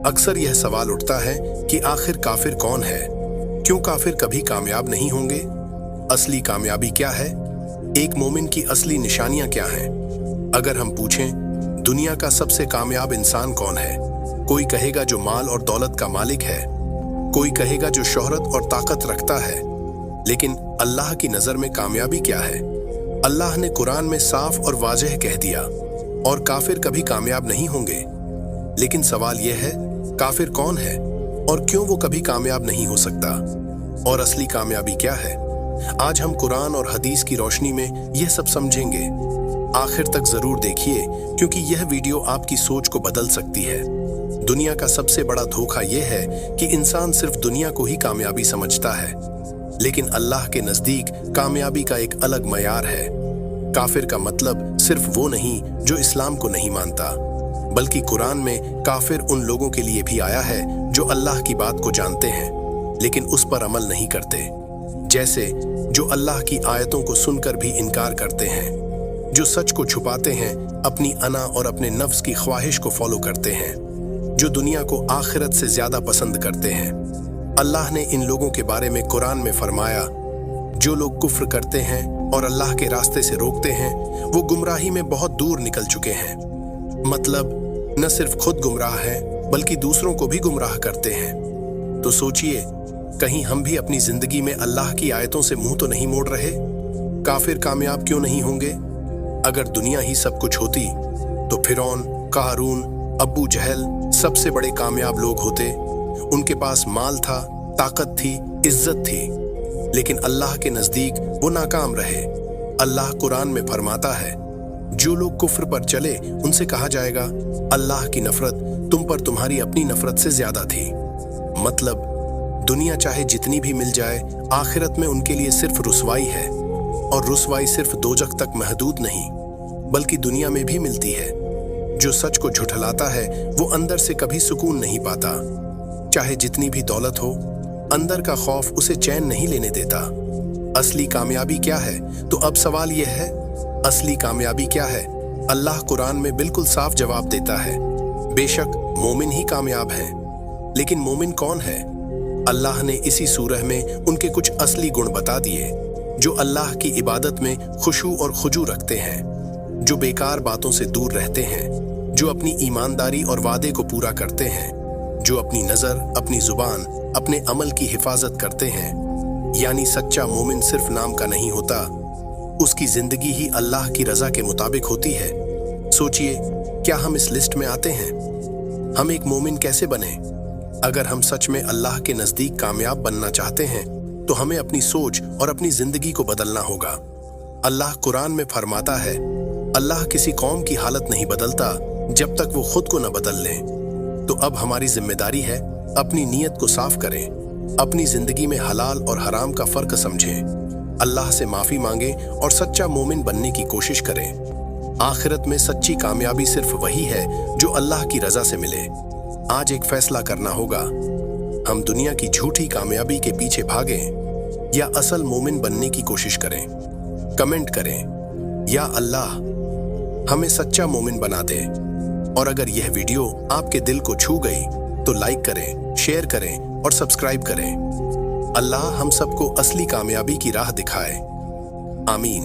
अक्सर यह सवाल उठता है कि आखिर काफिर कौन है? क्यों काफिर कभी कामयाब नहीं होंगे? असली कामयाबी क्या है? एक मोमिन की असली निशानियां क्या हैं? अगर हम पूछें दुनिया का सबसे कामयाब इंसान कौन है, कोई कहेगा जो माल और दौलत का मालिक है, कोई कहेगा जो शोहरत और ताकत रखता है। लेकिन अल्लाह की नजर में कामयाबी क्या है? अल्लाह ने कुरान में साफ और वाज़ेह कह दिया, और काफिर कभी कामयाब नहीं होंगे। लेकिन सवाल यह है, काफिर कौन है और क्यों वो कभी कामयाब नहीं हो सकता? और असली कामयाबी क्या है? आज हम कुरान और हदीस की रोशनी में यह सब समझेंगे। आखिर तक जरूर देखिए, क्योंकि यह वीडियो आपकी सोच को बदल सकती है। दुनिया का सबसे बड़ा धोखा यह है कि इंसान सिर्फ दुनिया को ही कामयाबी समझता है, लेकिन अल्लाह के नजदीक कामयाबी का एक अलग मयार है। काफिर का मतलब सिर्फ वो नहीं जो इस्लाम को नहीं मानता, बल्कि कुरान में काफिर उन लोगों के लिए भी आया है जो अल्लाह की बात को जानते हैं लेकिन उस पर अमल नहीं करते। जैसे जो अल्लाह की आयतों को सुनकर भी इनकार करते हैं, जो सच को छुपाते हैं, अपनी अना और अपने नफ्स की ख्वाहिश को फॉलो करते हैं, जो दुनिया को आखिरत से ज्यादा पसंद करते हैं। अल्लाह ने इन लोगों के बारे में कुरान में फरमाया, जो लोग कुफ्र करते हैं और अल्लाह के रास्ते से रोकते हैं, वो गुमराही में बहुत दूर निकल चुके हैं। मतलब न सिर्फ खुद गुमराह हैं, बल्कि दूसरों को भी गुमराह करते हैं। तो सोचिए, कहीं हम भी अपनी जिंदगी में अल्लाह की आयतों से मुंह तो नहीं मोड़ रहे? काफिर कामयाब क्यों नहीं होंगे? अगर दुनिया ही सब कुछ होती तो फिरौन, कारून, अब्बू जहल सबसे बड़े कामयाब लोग होते। उनके पास माल था, ताकत थी, इज्जत थी, लेकिन अल्लाह के नजदीक वो नाकाम रहे। अल्लाह कुरान में फरमाता है, जो लोग कुफ्र पर चले उनसे कहा जाएगा, अल्लाह की नफरत तुम पर तुम्हारी अपनी नफरत से ज्यादा थी। मतलब दुनिया चाहे जितनी भी मिल जाए, आखिरत में उनके लिए सिर्फ रुसवाई है, और रुसवाई सिर्फ दोजख तक महदूद नहीं, बल्कि दुनिया में भी मिलती है। जो सच को झुठलाता है वो अंदर से कभी सुकून नहीं पाता। चाहे जितनी भी दौलत हो, अंदर का खौफ उसे चैन नहीं लेने देता। असली कामयाबी क्या है? तो अब सवाल यह है, असली कामयाबी क्या है? अल्लाह कुरान में बिल्कुल साफ जवाब देता है। बेशक मोमिन ही कामयाब है, लेकिन मोमिन कौन है? अल्लाह ने इसी सूरह में उनके कुछ असली गुण बता दिए, जो अल्लाह की इबादत में खुशू और खुजू रखते हैं, जो बेकार बातों से दूर रहते हैं, जो अपनी ईमानदारी और वादे को पूरा करते हैं, जो अपनी नजर, अपनी जुबान, अपने अमल की हिफाजत करते हैं। यानी सच्चा मोमिन सिर्फ नाम का नहीं होता, उसकी जिंदगी ही अल्लाह की रजा के मुताबिक होती है। सोचिए, क्या हम इस लिस्ट में आते हैं? हम एक मोमिन कैसे बने? अगर हम सच में अल्लाह के नजदीक कामयाब बनना चाहते हैं, तो हमें अपनी सोच और अपनी जिंदगी को बदलना होगा। अल्लाह कुरान में फरमाता है, अल्लाह किसी कौम की हालत नहीं बदलता जब तक वो खुद को न बदल लें। तो अब हमारी जिम्मेदारी है, अपनी नीयत को साफ करें, अपनी जिंदगी में हलाल और हराम का फर्क समझें, अल्लाह से माफी मांगे और सच्चा मोमिन बनने की कोशिश करें। आखिरत में सच्ची कामयाबी सिर्फ वही है जो अल्लाह की रजा से मिले। आज एक फैसला करना होगा, हम दुनिया की झूठी कामयाबी के पीछे भागें या असल मोमिन बनने की कोशिश करें। कमेंट करें, या अल्लाह हमें सच्चा मोमिन बना दे। और अगर यह वीडियो आपके दिल को छू गई तो लाइक करें, शेयर करें और सब्सक्राइब करें। अल्लाह हम सबको असली कामयाबी की राह दिखाए। आमीन।